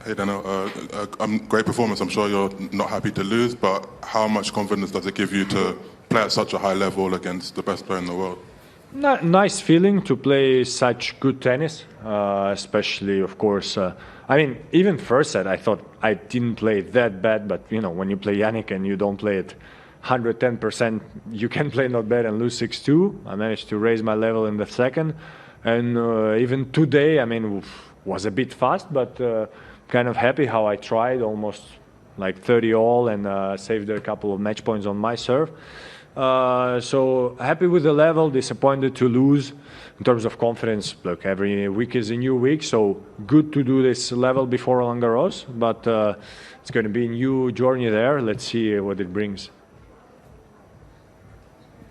Hey Daniel, great performance. I'm sure you're not happy to lose, but how much confidence does it give you to play at such a high level against the best player in the world? Nice feeling to play such good tennis, especially, of course. I mean, even first set, I thought I didn't play that bad, but you know, when you play Jannik and you don't play it 110%, you can play not bad and lose 6-2. I managed to raise my level in the second, and even today, I mean, was a bit fast, but kind of happy how I tried, almost like 30 all, and saved a couple of match points on my serve. So happy with the level, disappointed to lose. In terms of confidence, look, every week is a new week, so good to do this level before Roland Garros, but it's going to be a new journey there. Let's see what it brings.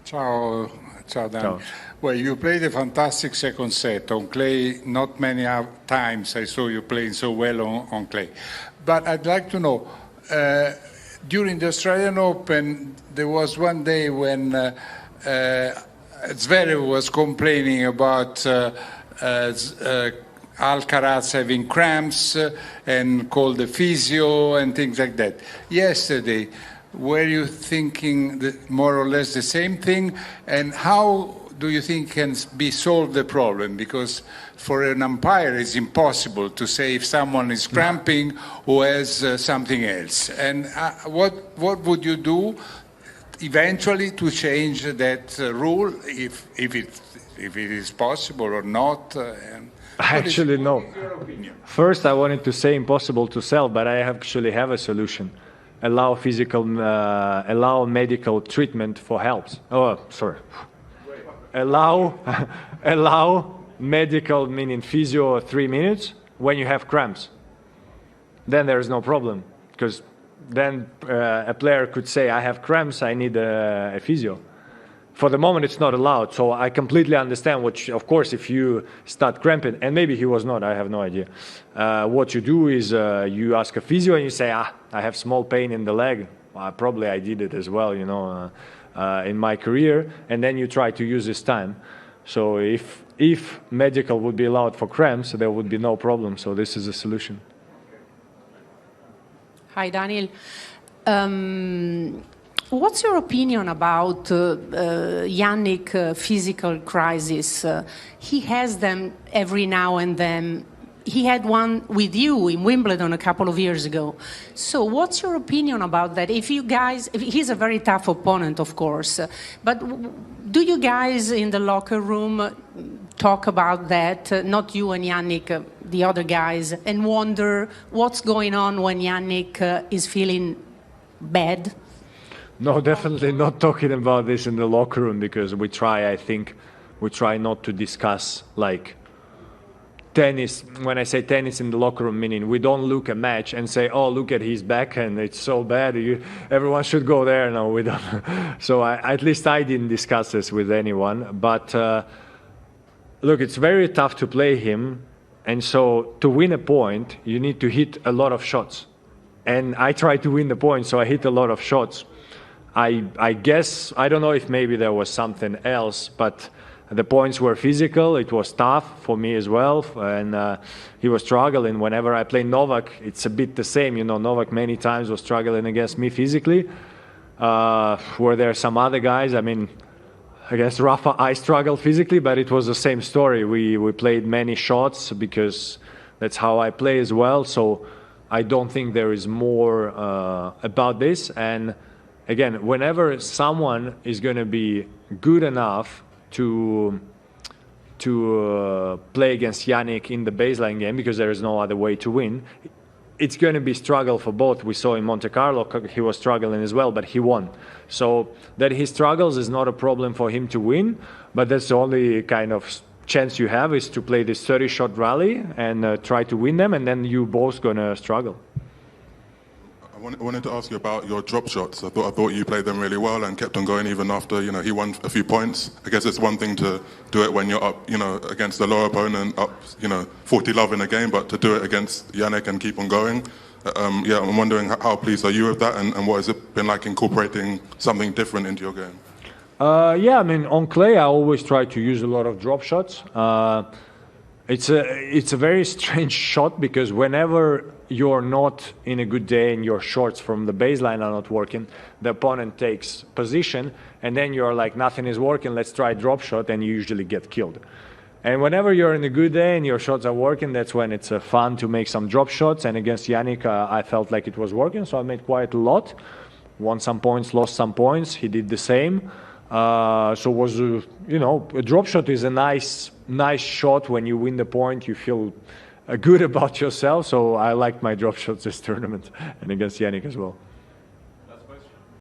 Ciao, Dan. Well, you played a fantastic second set on clay. Not many times I saw you playing so well on clay. But I'd like to know, during the Australian Open, there was one day when Zverev was complaining about Alcaraz having cramps and called the physio and things like that. Yesterday, were you thinking more or less the same thing? And how do you think can be solved the problem? Because for an umpire, it's impossible to say if someone is cramping or has something else. And what would you do eventually to change that rule, if it is possible or not? Actually, no. First, I wanted to say impossible to sell, but I actually have a solution. Allow medical treatment for helps. Oh, sorry. Allow medical, meaning physio, 3 minutes when you have cramps. Then there is no problem, because then a player could say, I have cramps, I need a physio. For the moment, it's not allowed, so I completely understand what, of course, if you start cramping, and maybe he was not, I have no idea. What you do is you ask a physio and you say, I have small pain in the leg. Probably I did it as well, you know, in my career, and then you try to use this time. So if medical would be allowed for cramps, there would be no problem, so this is a solution. Hi, Daniel. What's your opinion about Jannik physical crisis? He has them every now and then. He had one with you in Wimbledon a couple of years ago. So what's your opinion about that? If he's a very tough opponent, of course, but do you guys in the locker room talk about that, not you and Jannik, the other guys, and wonder what's going on when Jannik is feeling bad? No, definitely not talking about this in the locker room, because we try not to discuss like tennis. When I say tennis in the locker room, meaning we don't look a match and say, oh, look at his back and it's so bad, everyone should go there. No, we don't. So at least I didn't discuss this with anyone. But look, it's very tough to play him. And so to win a point, you need to hit a lot of shots. And I try to win the point, so I hit a lot of shots. I guess, I don't know if maybe there was something else, but the points were physical. It was tough for me as well, and he was struggling. Whenever I play Novak, it's a bit the same. You know, Novak many times was struggling against me physically. Were there some other guys? I mean, against Rafa, I struggled physically, but it was the same story. We played many shots because that's how I play as well. So I don't think there is more about this. And again, whenever someone is going to be good enough to play against Jannik in the baseline game, because there is no other way to win, it's going to be struggle for both. We saw in Monte Carlo, he was struggling as well, but he won. So that he struggles is not a problem for him to win, but that's the only kind of chance you have, is to play this 30-shot rally and try to win them, and then you both going to struggle. I wanted to ask you about your drop shots. I thought you played them really well and kept on going even after, you know, he won a few points. I guess it's one thing to do it when you're up, you know, against a lower opponent, up, you know, 40-love in a game, but to do it against Jannik and keep on going. Yeah, I'm wondering how pleased are you with that, and what has it been like incorporating something different into your game? Yeah, I mean, on clay, I always try to use a lot of drop shots. It's a very strange shot because whenever you're not in a good day and your shots from the baseline are not working, the opponent takes position, and then you're like, nothing is working, let's try drop shot, and you usually get killed. And whenever you're in a good day and your shots are working, that's when it's fun to make some drop shots. And against Jannik, I felt like it was working, so I made quite a lot. Won some points, lost some points. He did the same. So it was, a drop shot is a nice shot. When you win the point, you feel good about yourself. So I liked my drop shots this tournament and against Jannik as well.